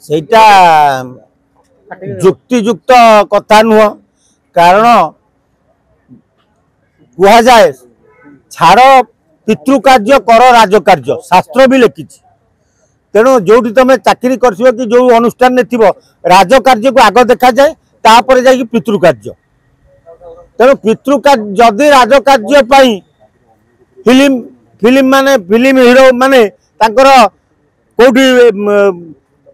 ସେଇଟା ଯୁକ୍ତିଯୁକ୍ତ କଥା ନୁହ कारण कुहजाए छाड़ पितृकार्य कर राजकार्य शास्त्र भी लिखी तेणु जो तुम चाकरी कर कि जो अनुष्ठान में थी राजकार्य को आग देखा जाए तापर जा पितृकार्य तेणु पितृकार्य जदि राजकार्य फिल्म फिल्म माने फिल्म हीरो माने तांकर कोठी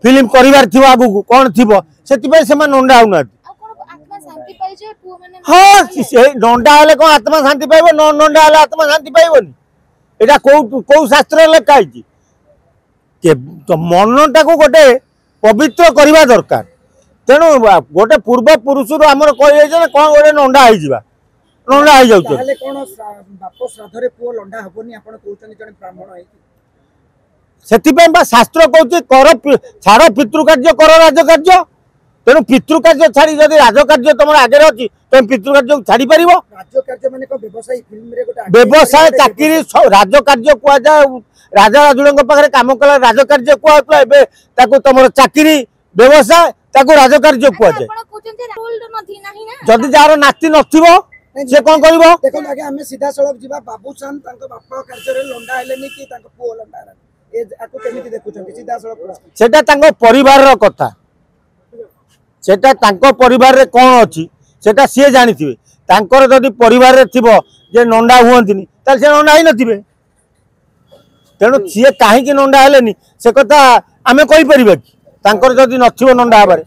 फिल्म करिवार थी आगु कौन थी से नंडा होना हाँ से नंडा हेले कौन आत्मा शांति पाइब न नंडा हेले आत्मा शांति पाइबनी एटा कौ शास्त्र लिखाई तो मनटा को गोटे पवित्र करवा दरकार तेणु गोटे पूर्व पुरुष आमर कही कौन गोटे नंडा हो नंडा हो जाए शास्त्र कहूँ कर छाड़ पितृकार्य कर राजकार्य तेणु पितृकार्य छाड़ी जदि राजकार्य तुम आगे अच्छी तुम पितृकार्य छाड़ी पार व्यवसाय चाकरी राजकार्य कहुए राजा राजुड़ पाखे कम कला राजकार्य कहूँ तुम चाकरी व्यवसाय राजकार्य कहुए जदि जार नाती नथिबो से कौन कर सीधा सड़क जीवा बाबूसान बापा कार्य लंडा हेलेनी कि पुओ लंडा सेटा परिवार कथा सेटा परिवार रे कौन अच्छी सेटा सी जानी जदि परिवार रे थिबो जे नंडा हुअंतिनी ताल से नंडा ही नथिबे तेणु सी कहीं नंडा हेलेनी से कथा आमे कहि परिबा कि जदि नथिबो नंडा हबारे।